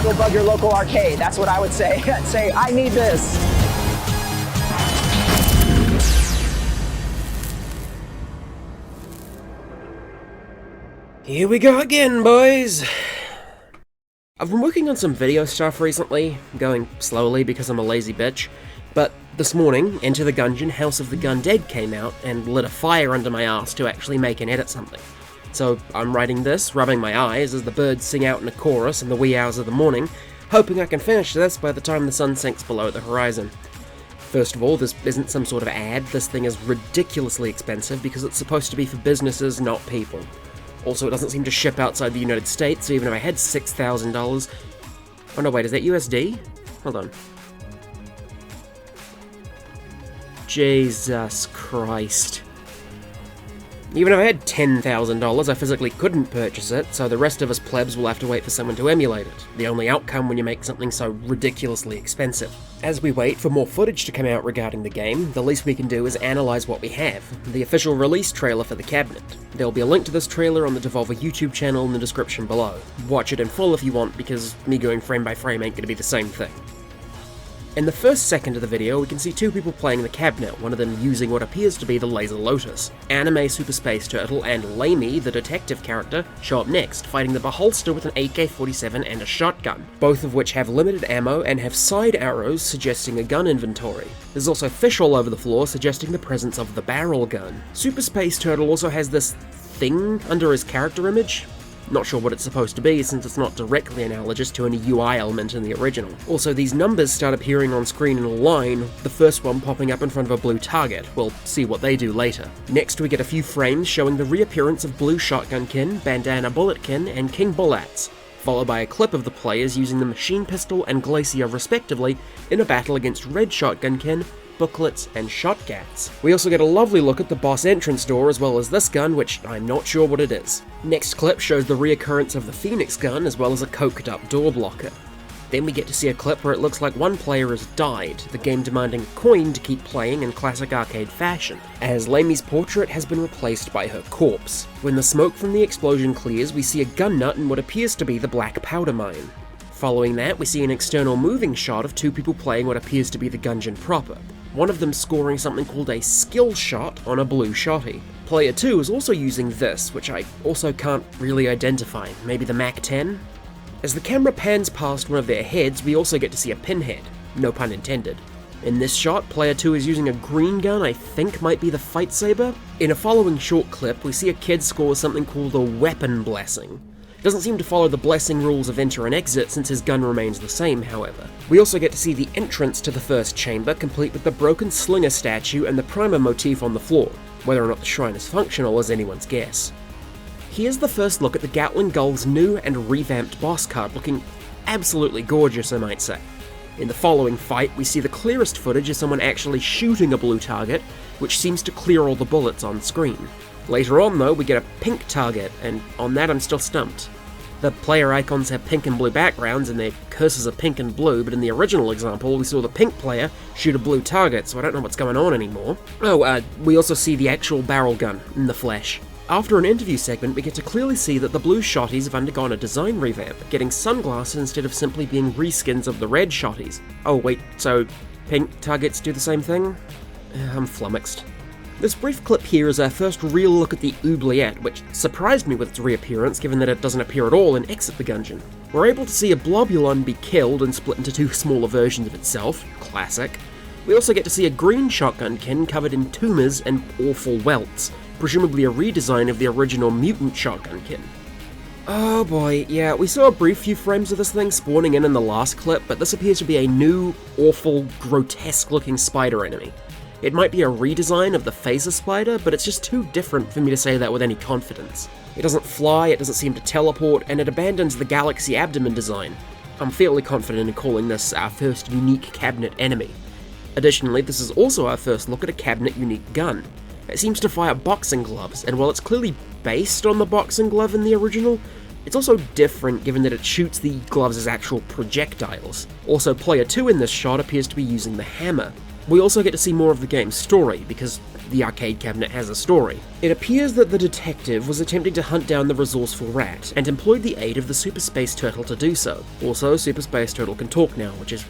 go bug your local arcade. That's what I would say. I'd say, I need this. Here we go again, boys! I've been working on some video stuff recently, going slowly because I'm a lazy bitch, but this morning, Enter the Gungeon, House of the Gundead came out and lit a fire under my ass to actually make and edit something. So I'm writing this, rubbing my eyes as the birds sing out in a chorus in the wee hours of the morning, hoping I can finish this by the time the sun sinks below the horizon. First of all, this isn't some sort of ad, this thing is ridiculously expensive because it's supposed to be for businesses, not people. Also, it doesn't seem to ship outside the United States, so even if I had $6,000... Oh no, wait, is that USD? Hold on. Jesus Christ. Even if I had $10,000, I physically couldn't purchase it, so the rest of us plebs will have to wait for someone to emulate it. The only outcome when you make something so ridiculously expensive. As we wait for more footage to come out regarding the game, the least we can do is analyze what we have. The official release trailer for the cabinet. There'll be a link to this trailer on the Devolver YouTube channel in the description below. Watch it in full if you want, because me going frame by frame ain't gonna be the same thing. In the first second of the video, we can see two people playing the cabinet, one of them using what appears to be the Laser Lotus. Anime Super Space Turtle and Lamey, the detective character, show up next, fighting the Beholster with an AK-47 and a shotgun, both of which have limited ammo and have side arrows suggesting a gun inventory. There's also fish all over the floor, suggesting the presence of the barrel gun. Super Space Turtle also has this thing under his character image. Not sure what it's supposed to be, since it's not directly analogous to any UI element in the original. Also, these numbers start appearing on screen in a line, the first one popping up in front of a blue target. We'll see what they do later. Next, we get a few frames showing the reappearance of Blue Shotgunkin, Bandana Bulletkin, and King Bullats, followed by a clip of the players using the Machine Pistol and Glacier respectively in a battle against Red Shotgunkin, Booklets, and Shotgats. We also get a lovely look at the boss entrance door as well as this gun, which I'm not sure what it is. Next clip shows the reoccurrence of the Phoenix gun as well as a coked up door blocker. Then we get to see a clip where it looks like one player has died, the game demanding a coin to keep playing in classic arcade fashion, as Lamey's portrait has been replaced by her corpse. When the smoke from the explosion clears, we see a gun nut in what appears to be the black powder mine. Following that, we see an external moving shot of two people playing what appears to be the Gungeon proper, one of them scoring something called a skill shot on a blue shotty. Player 2 is also using this, which I also can't really identify, maybe the MAC-10? As the camera pans past one of their heads, we also get to see a pinhead, no pun intended. In this shot, player 2 is using a green gun I think might be the Fight Saber. In a following short clip, we see a kid score something called a weapon blessing. Doesn't seem to follow the blessing rules of enter and exit since his gun remains the same, however. We also get to see the entrance to the first chamber, complete with the broken slinger statue and the primer motif on the floor. Whether or not the shrine is functional is anyone's guess. Here's the first look at the Gatling Gull's new and revamped boss card, looking absolutely gorgeous, I might say. In the following fight, we see the clearest footage of someone actually shooting a blue target, which seems to clear all the bullets on screen. Later on, though, we get a pink target, and on that I'm still stumped. The player icons have pink and blue backgrounds, and their cursors are pink and blue, but in the original example, we saw the pink player shoot a blue target, so I don't know what's going on anymore. We also see the actual barrel gun in the flesh. After an interview segment, we get to clearly see that the blue shotties have undergone a design revamp, getting sunglasses instead of simply being reskins of the red shotties. Oh wait, so pink targets do the same thing? I'm flummoxed. This brief clip here is our first real look at the oubliette, which surprised me with its reappearance given that it doesn't appear at all in Exit the Gungeon. We're able to see a Blobulon be killed and split into two smaller versions of itself, classic. We also get to see a green shotgunkin covered in tumors and awful welts, presumably a redesign of the original mutant shotgunkin. Oh boy, yeah, we saw a brief few frames of this thing spawning in the last clip, but this appears to be a new, awful, grotesque-looking spider enemy. It might be a redesign of the phaser spider, but it's just too different for me to say that with any confidence. It doesn't fly, it doesn't seem to teleport, and it abandons the galaxy abdomen design. I'm fairly confident in calling this our first unique cabinet enemy. Additionally, this is also our first look at a cabinet unique gun. It seems to fire boxing gloves, and while it's clearly based on the boxing glove in the original, it's also different given that it shoots the gloves as actual projectiles. Also, player 2 in this shot appears to be using the hammer. We also get to see more of the game's story, because the arcade cabinet has a story. It appears that the detective was attempting to hunt down the resourceful rat, and employed the aid of the Super Space Turtle to do so. Also, Super Space Turtle can talk now, which is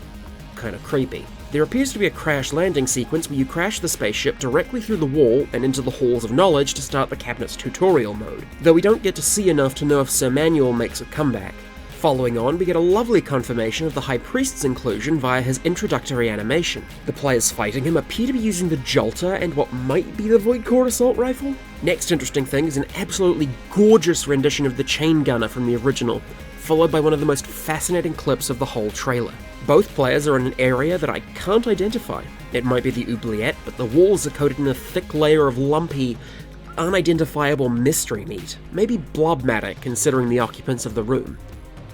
kinda creepy. There appears to be a crash landing sequence where you crash the spaceship directly through the wall and into the halls of knowledge to start the cabinet's tutorial mode, though we don't get to see enough to know if Sir Manuel makes a comeback. Following on, we get a lovely confirmation of the High Priest's inclusion via his introductory animation. The players fighting him appear to be using the Jolter and what might be the Void Core Assault Rifle. Next interesting thing is an absolutely gorgeous rendition of the Chain Gunner from the original, followed by one of the most fascinating clips of the whole trailer. Both players are in an area that I can't identify. It might be the oubliette, but the walls are coated in a thick layer of lumpy, unidentifiable mystery meat. Maybe blob matter, considering the occupants of the room.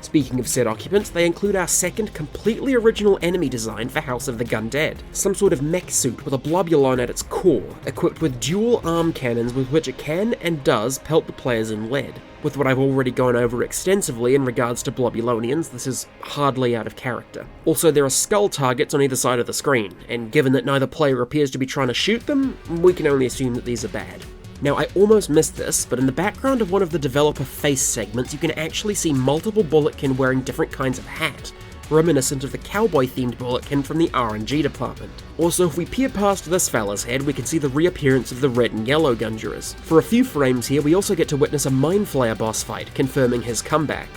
Speaking of said occupants, they include our second completely original enemy design for House of the Gundead. Some sort of mech suit with a blobulon at its core, equipped with dual arm cannons with which it can and does pelt the players in lead. With what I've already gone over extensively in regards to Blobulonians, this is hardly out of character. Also, there are skull targets on either side of the screen, and given that neither player appears to be trying to shoot them, we can only assume that these are bad. Now, I almost missed this, but in the background of one of the developer face segments, you can actually see multiple Bulletkin wearing different kinds of hat, reminiscent of the cowboy-themed Bulletkin from the RNG department. Also, if we peer past this fella's head, we can see the reappearance of the red and yellow Gungerers. For a few frames here, we also get to witness a Mind Flayer boss fight, confirming his comeback.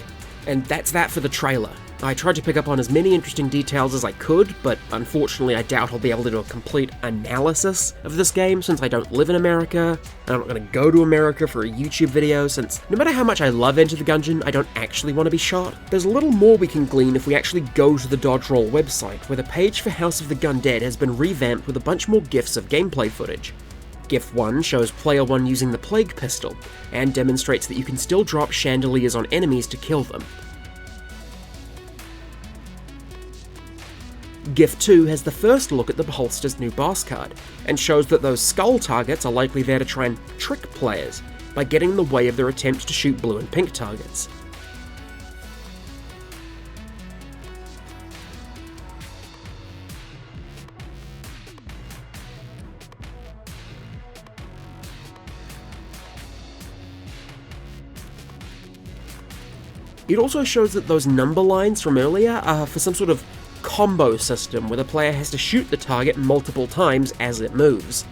And that's that for the trailer. I tried to pick up on as many interesting details as I could, but unfortunately I doubt I'll be able to do a complete analysis of this game since I don't live in America, and I'm not going to go to America for a YouTube video since no matter how much I love Enter the Gungeon, I don't actually want to be shot. There's a little more we can glean if we actually go to the Dodge Roll website, where the page for House of the Gundead has been revamped with a bunch more GIFs of gameplay footage. GIF 1 shows player 1 using the Plague Pistol, and demonstrates that you can still drop chandeliers on enemies to kill them. GIF 2 has the first look at the Beholster's new boss card, and shows that those skull targets are likely there to try and trick players by getting in the way of their attempts to shoot blue and pink targets. It also shows that those number lines from earlier are for some sort of combo system where the player has to shoot the target multiple times as it moves.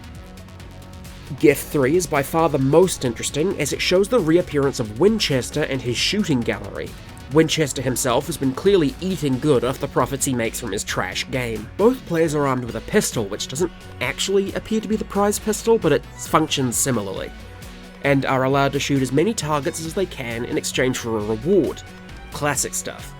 GIF 3 is by far the most interesting, as it shows the reappearance of Winchester and his shooting gallery. Winchester himself has been clearly eating good off the profits he makes from his trash game. Both players are armed with a pistol, which doesn't actually appear to be the prize pistol, but it functions similarly, and are allowed to shoot as many targets as they can in exchange for a reward. Classic stuff.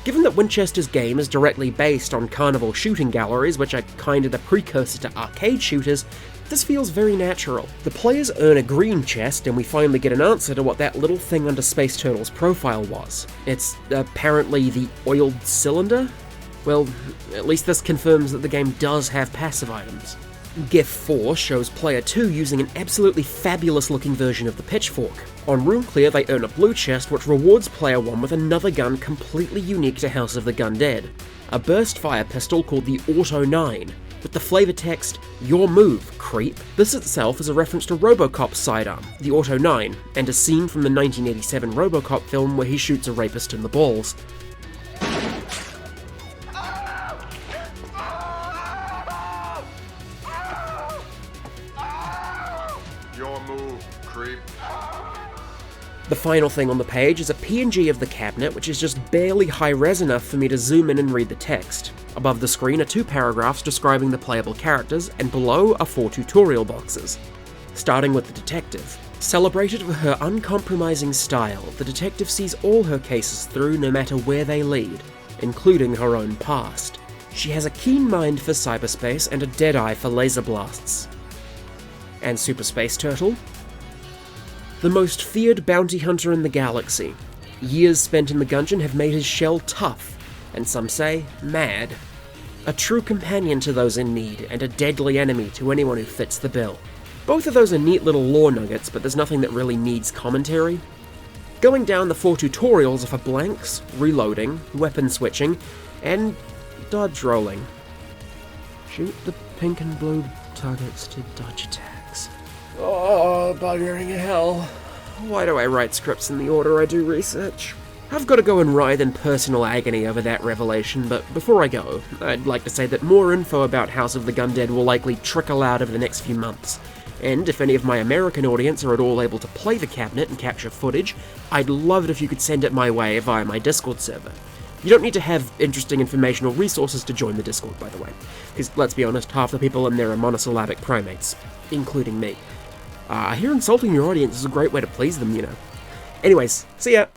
Given that Winchester's game is directly based on carnival shooting galleries, which are kinda the precursor to arcade shooters, this feels very natural. The players earn a green chest, and we finally get an answer to what that little thing under Space Turtle's profile was. It's apparently the oiled cylinder? Well, at least this confirms that the game does have passive items. GIF 4 shows player 2 using an absolutely fabulous looking version of the pitchfork. On Room Clear, they earn a blue chest which rewards player 1 with another gun completely unique to House of the Gundead, a burst fire pistol called the Auto 9, with the flavor text, "Your move, creep." This itself is a reference to RoboCop's sidearm, the Auto 9, and a scene from the 1987 RoboCop film where he shoots a rapist in the balls. Your move, creep. The final thing on the page is a PNG of the cabinet, which is just barely high-res enough for me to zoom in and read the text. Above the screen are 2 paragraphs describing the playable characters, and below are 4 tutorial boxes. Starting with the detective. Celebrated for her uncompromising style, the detective sees all her cases through no matter where they lead, including her own past. She has a keen mind for cyberspace and a dead eye for laser blasts. And Super Space Turtle? The most feared bounty hunter in the galaxy. Years spent in the Gungeon have made his shell tough, and some say, mad. A true companion to those in need, and a deadly enemy to anyone who fits the bill. Both of those are neat little lore nuggets, but there's nothing that really needs commentary. Going down the 4 tutorials are for blanks, reloading, weapon switching, and dodge rolling. Shoot the pink and blue Targets to dodge attacks. Oh, buggering hell. Why do I write scripts in the order I do research? I've got to go and writhe in personal agony over that revelation, but before I go, I'd like to say that more info about House of the Gundead will likely trickle out over the next few months. And if any of my American audience are at all able to play the cabinet and capture footage, I'd love it if you could send it my way via my Discord server. You don't need to have interesting informational resources to join the Discord, by the way, because let's be honest, half the people in there are monosyllabic primates, including me. I hear insulting your audience is a great way to please them, you know. Anyways, see ya!